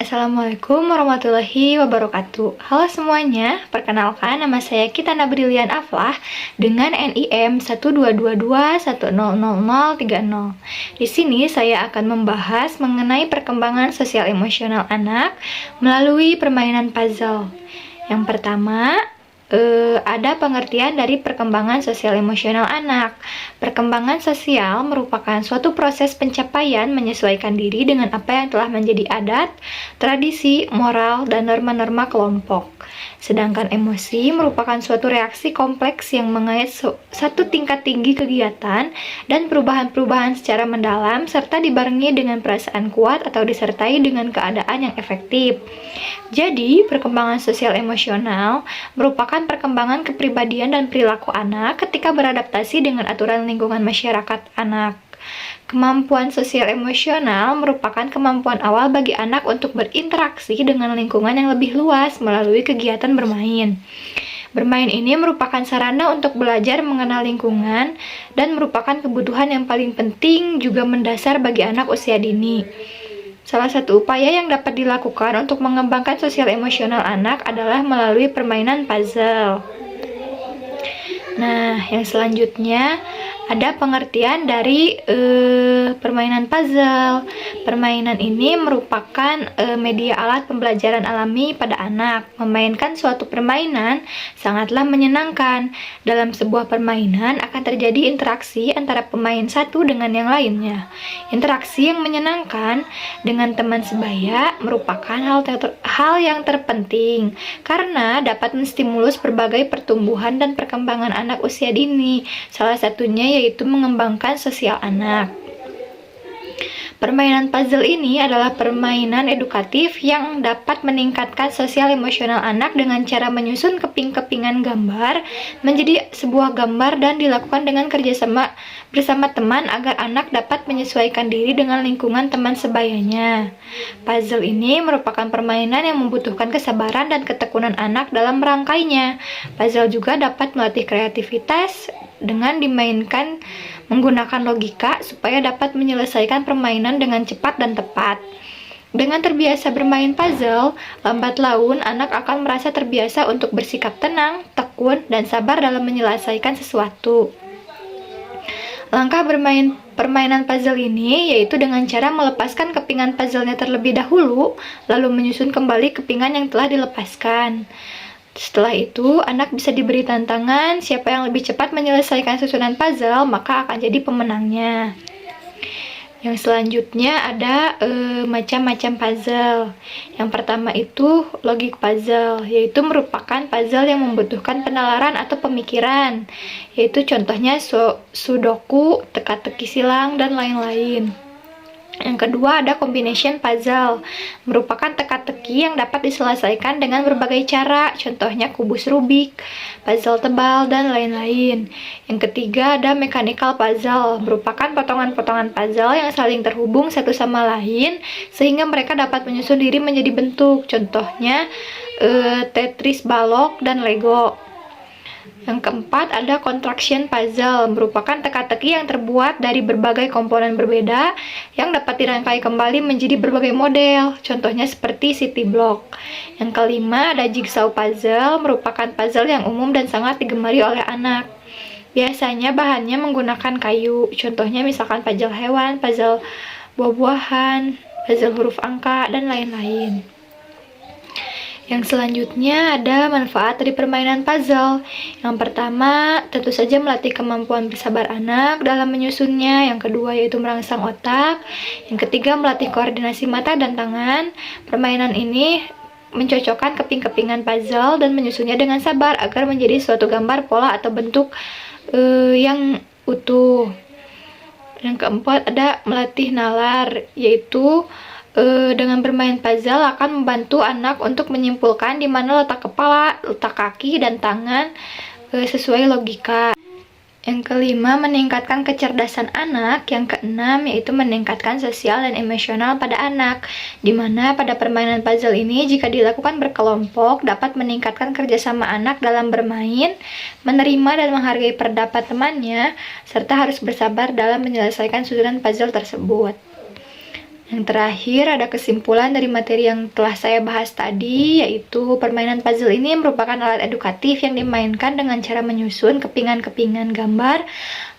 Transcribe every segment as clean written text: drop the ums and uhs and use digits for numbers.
Assalamualaikum warahmatullahi wabarakatuh. Halo semuanya, perkenalkan nama saya Kitana Brilian Aflah dengan NIM 122210030. Di sini saya akan membahas mengenai perkembangan sosial emosional anak melalui permainan puzzle. Yang pertama, ada pengertian dari perkembangan sosial emosional anak. Perkembangan sosial merupakan suatu proses pencapaian menyesuaikan diri dengan apa yang telah menjadi adat, tradisi, moral, dan norma-norma kelompok. Sedangkan emosi merupakan suatu reaksi kompleks yang mengait satu tingkat tinggi kegiatan dan perubahan-perubahan secara mendalam serta dibarengi dengan perasaan kuat atau disertai dengan keadaan yang efektif. Jadi, perkembangan sosial emosional merupakan perkembangan kepribadian dan perilaku anak ketika beradaptasi dengan aturan lingkungan masyarakat anak. Kemampuan sosial emosional merupakan kemampuan awal bagi anak untuk berinteraksi dengan lingkungan yang lebih luas melalui kegiatan bermain. Bermain ini merupakan sarana untuk belajar mengenal lingkungan dan merupakan kebutuhan yang paling penting juga mendasar bagi anak usia dini. Salah satu upaya yang dapat dilakukan untuk mengembangkan sosial emosional anak adalah melalui permainan puzzle. Nah, yang selanjutnya ada pengertian dari permainan puzzle. Permainan ini merupakan media alat pembelajaran alami pada anak. Memainkan suatu permainan sangatlah menyenangkan. Dalam sebuah permainan akan terjadi interaksi antara pemain satu dengan yang lainnya. Interaksi yang menyenangkan dengan teman sebaya merupakan hal yang terpenting karena dapat menstimulus berbagai pertumbuhan dan perkembangan anak usia dini. Salah satunya yaitu mengembangkan sosial anak. Permainan puzzle ini adalah permainan edukatif yang dapat meningkatkan sosial emosional anak dengan cara menyusun keping-kepingan gambar menjadi sebuah gambar dan dilakukan dengan kerjasama bersama teman agar anak dapat menyesuaikan diri dengan lingkungan teman sebayanya. Puzzle ini merupakan permainan yang membutuhkan kesabaran dan ketekunan anak dalam merangkainya. Puzzle juga dapat melatih kreativitas dengan dimainkan menggunakan logika supaya dapat menyelesaikan permainan dengan cepat dan tepat. Dengan terbiasa bermain puzzle, lambat laun anak akan merasa terbiasa untuk bersikap tenang, tekun, dan sabar dalam menyelesaikan sesuatu. Langkah permainan puzzle ini yaitu dengan cara melepaskan kepingan puzzle-nya terlebih dahulu, lalu menyusun kembali kepingan yang telah dilepaskan. Setelah itu, anak bisa diberi tantangan, siapa yang lebih cepat menyelesaikan susunan puzzle, maka akan jadi pemenangnya. Yang selanjutnya ada macam-macam puzzle. Yang pertama itu logic puzzle, yaitu merupakan puzzle yang membutuhkan penalaran atau pemikiran, yaitu contohnya sudoku, teka-teki silang, dan lain-lain. Yang kedua ada combination puzzle, merupakan teka-teki yang dapat diselesaikan dengan berbagai cara, contohnya kubus Rubik, puzzle tebal, dan lain-lain. Yang ketiga ada mechanical puzzle, merupakan potongan-potongan puzzle yang saling terhubung satu sama lain sehingga mereka dapat menyusun diri menjadi bentuk, contohnya Tetris balok dan Lego. Yang keempat ada contraction puzzle, merupakan teka-teki yang terbuat dari berbagai komponen berbeda yang dapat dirangkai kembali menjadi berbagai model, contohnya seperti city block. Yang kelima ada jigsaw puzzle, merupakan puzzle yang umum dan sangat digemari oleh anak. Biasanya bahannya menggunakan kayu, contohnya misalkan puzzle hewan, puzzle buah-buahan, puzzle huruf angka, dan lain-lain. Yang selanjutnya ada manfaat dari permainan puzzle. Yang pertama, tentu saja melatih kemampuan bersabar anak dalam menyusunnya. Yang kedua yaitu merangsang otak. Yang ketiga melatih koordinasi mata dan tangan. Permainan ini mencocokkan keping-kepingan puzzle dan menyusunnya dengan sabar agar menjadi suatu gambar, pola, atau bentuk yang utuh. Yang keempat ada melatih nalar, yaitu dengan bermain puzzle akan membantu anak untuk menyimpulkan di mana letak kepala, letak kaki, dan tangan sesuai logika. Yang kelima, meningkatkan kecerdasan anak. Yang keenam, yaitu meningkatkan sosial dan emosional pada anak, di mana pada permainan puzzle ini jika dilakukan berkelompok dapat meningkatkan kerjasama anak dalam bermain, menerima dan menghargai pendapat temannya, serta harus bersabar dalam menyelesaikan susunan puzzle tersebut. Yang terakhir ada kesimpulan dari materi yang telah saya bahas tadi, yaitu permainan puzzle ini merupakan alat edukatif yang dimainkan dengan cara menyusun kepingan-kepingan gambar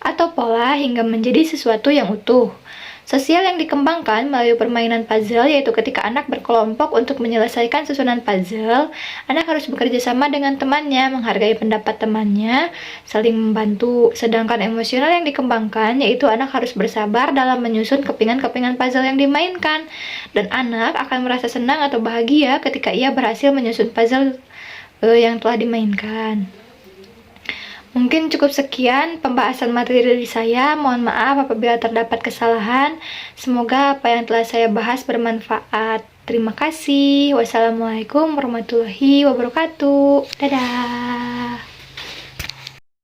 atau pola hingga menjadi sesuatu yang utuh. Sosial yang dikembangkan melalui permainan puzzle yaitu ketika anak berkelompok untuk menyelesaikan susunan puzzle, anak harus bekerja sama dengan temannya, menghargai pendapat temannya, saling membantu. Sedangkan emosional yang dikembangkan yaitu anak harus bersabar dalam menyusun kepingan-kepingan puzzle yang dimainkan, dan anak akan merasa senang atau bahagia ketika ia berhasil menyusun puzzle yang telah dimainkan. Mungkin cukup sekian pembahasan materi dari saya. Mohon maaf apabila terdapat kesalahan. Semoga apa yang telah saya bahas bermanfaat. Terima kasih. Wassalamualaikum warahmatullahi wabarakatuh. Dadah.